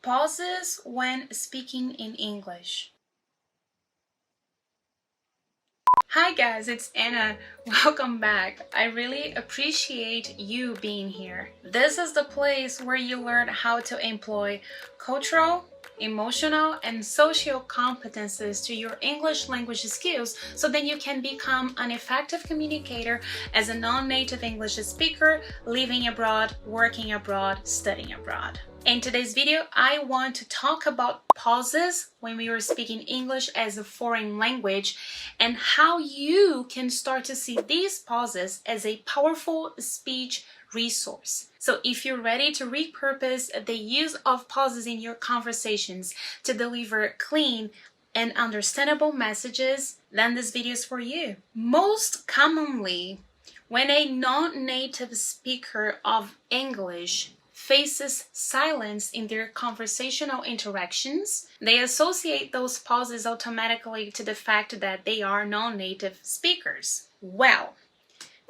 Pauses when speaking in English. Hi guys, it's Anna. Welcome back. I really appreciate you being here. This is the place where you learn how to employ cultural, emotional, and social competencies to your English language skills so then you can become an effective communicator as a non-native English speaker, living abroad, working abroad, studying abroad. In today's video, I want to talk about pauses when we are speaking English as a foreign language and how you can start to see these pauses as a powerful speech resource. So if you're ready to repurpose the use of pauses in your conversations to deliver clean and understandable messages, then this video is for you. Most commonly, when a non-native speaker of English faces silence in their conversational interactions, they associate those pauses automatically to the fact that they are non-native speakers. Well,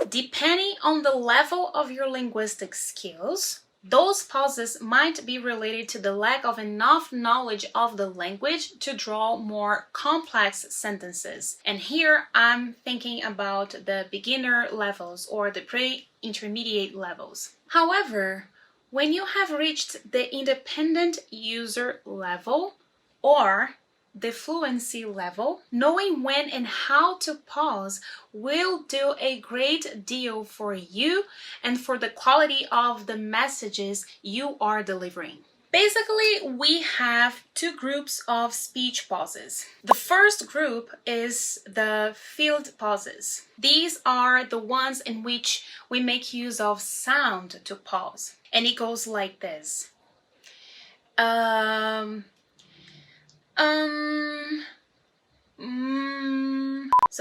depending on the level of your linguistic skills, those pauses might be related to the lack of enough knowledge of the language to draw more complex sentences. And here I'm thinking about the beginner levels or the pre-intermediate levels. However, when you have reached the independent user level or the fluency level, knowing when and how to pause will do a great deal for you and for the quality of the messages you are delivering. Basically, we have two groups of speech pauses. The first group is the field pauses. These are the ones in which we make use of sound to pause. And it goes like this. So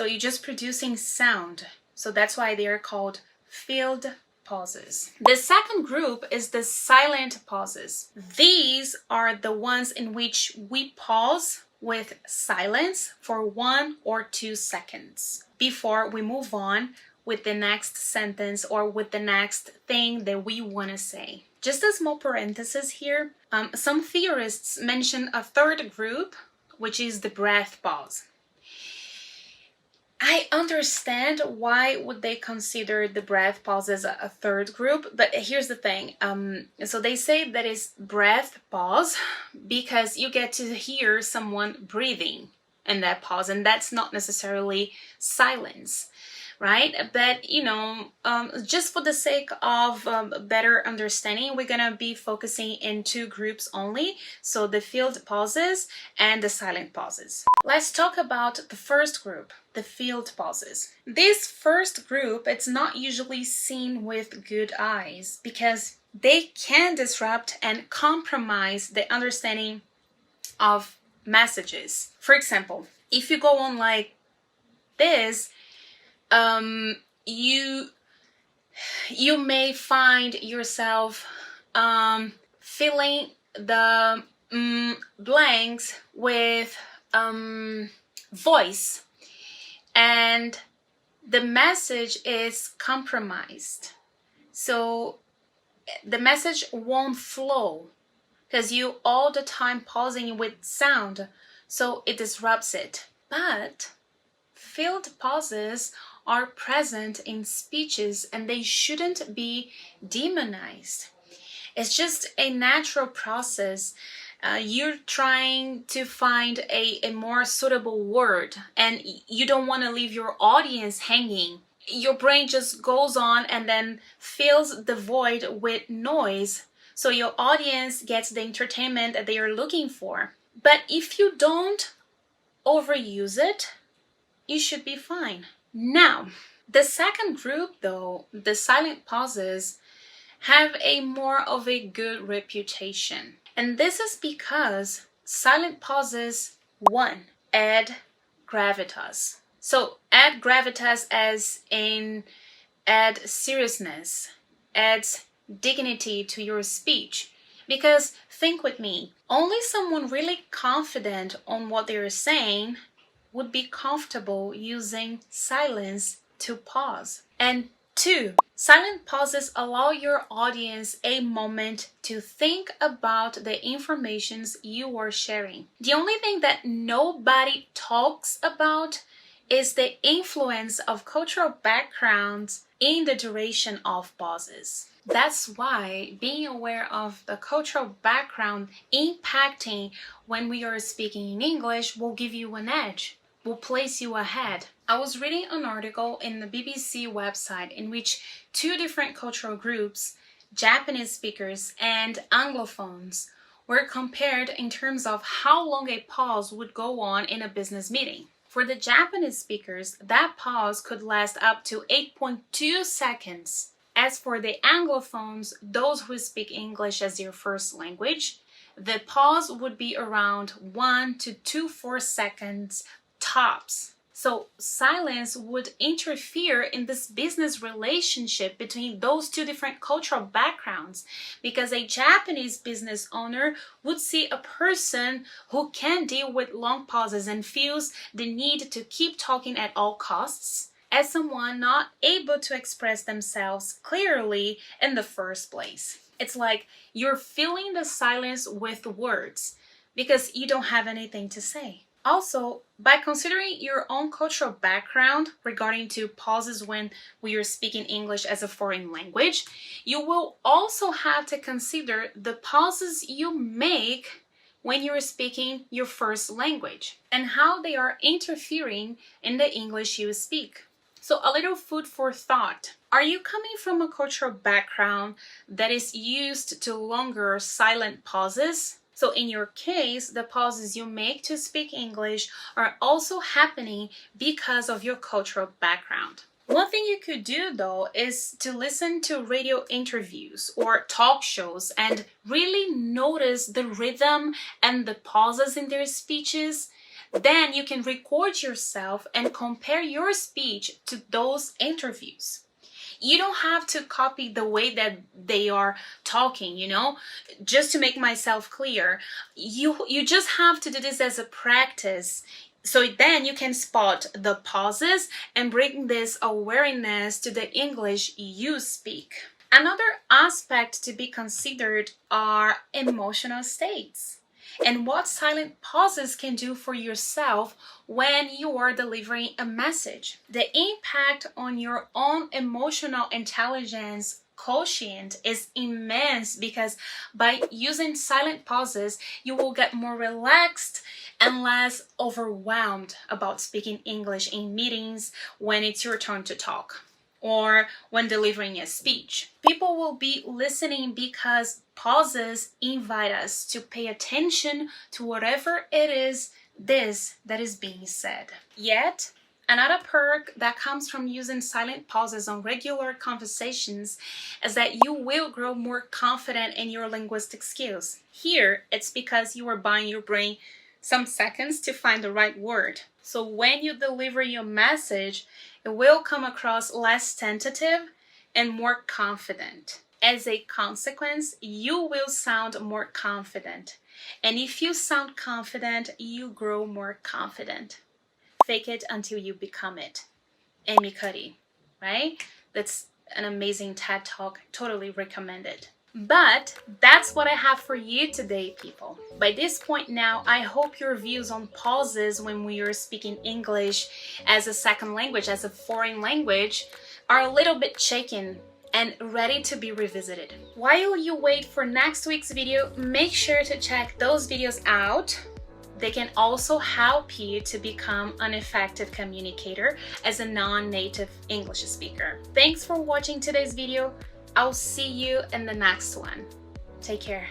you're just producing sound. So that's why they are called field pauses. The second group is the silent pauses. These are the ones in which we pause with silence for 1 or 2 seconds before we move on with the next sentence or with the next thing that we want to say. Just a small parenthesis here. Some theorists mention a third group, which is the breath pause. I understand why would they consider the breath pause as a third group, but here's the thing. So they say that is breath pause because you get to hear someone breathing in that pause, and that's not necessarily silence. Right? But, just for the sake of better understanding, we're going to be focusing in two groups only. So the field pauses and the silent pauses. Let's talk about the first group, the field pauses. This first group, it's not usually seen with good eyes because they can disrupt and compromise the understanding of messages. For example, if you go on like this, you may find yourself filling the blanks with voice, and the message is compromised. So the message won't flow because you all the time pausing with sound, so it disrupts it. But field pauses are present in speeches and they shouldn't be demonized. It's just a natural process. You're trying to find a more suitable word and you don't want to leave your audience hanging. Your brain just goes on and then fills the void with noise, so your audience gets the entertainment that they are looking for. But if you don't overuse it, you should be fine. Now, the second group though, the silent pauses, have a more of a good reputation. And this is because silent pauses, 1, add gravitas. So add gravitas as in add seriousness, adds dignity to your speech. Because think with me, only someone really confident on what they're saying would be comfortable using silence to pause. And 2. Silent pauses allow your audience a moment to think about the informations you are sharing. The only thing that nobody talks about is the influence of cultural backgrounds in the duration of pauses. That's why being aware of the cultural background impacting when we are speaking in English will give you an edge, will place you ahead. I was reading an article in the BBC website in which two different cultural groups, Japanese speakers and Anglophones, were compared in terms of how long a pause would go on in a business meeting. For the Japanese speakers, that pause could last up to 8.2 seconds. As for the Anglophones, those who speak English as their first language, the pause would be around 1 to 2.4 seconds tops. So silence would interfere in this business relationship between those two different cultural backgrounds, because a Japanese business owner would see a person who can deal with long pauses and feels the need to keep talking at all costs as someone not able to express themselves clearly in the first place. It's like you're filling the silence with words because you don't have anything to say. Also, by considering your own cultural background regarding to pauses when we are speaking English as a foreign language, you will also have to consider the pauses you make when you're speaking your first language and how they are interfering in the English you speak. So a little food for thought. Are you coming from a cultural background that is used to longer silent pauses? So in your case, the pauses you make to speak English are also happening because of your cultural background. One thing you could do though is to listen to radio interviews or talk shows and really notice the rhythm and the pauses in their speeches. Then you can record yourself and compare your speech to those interviews. You don't have to copy the way that they are talking, just to make myself clear. You just have to do this as a practice. So then you can spot the pauses and bring this awareness to the English you speak. Another aspect to be considered are emotional states and what silent pauses can do for yourself when you are delivering a message. The impact on your own emotional intelligence quotient is immense because by using silent pauses, you will get more relaxed and less overwhelmed about speaking English in meetings when it's your turn to talk or when delivering a speech. People will be listening because pauses invite us to pay attention to whatever it is that is being said. Yet, another perk that comes from using silent pauses on regular conversations is that you will grow more confident in your linguistic skills. Here, it's because you are buying your brain some seconds to find the right word. So when you deliver your message, it will come across less tentative and more confident. As a consequence, you will sound more confident. And if you sound confident, you grow more confident. Fake it until you become it. Amy Cuddy, right? That's an amazing TED Talk. Totally recommend it. But that's what I have for you today, people. By this point now, I hope your views on pauses when we are speaking English as a second language, as a foreign language, are a little bit shaken and ready to be revisited. While you wait for next week's video, make sure to check those videos out. They can also help you to become an effective communicator as a non-native English speaker. Thanks for watching today's video. I'll see you in the next one. Take care.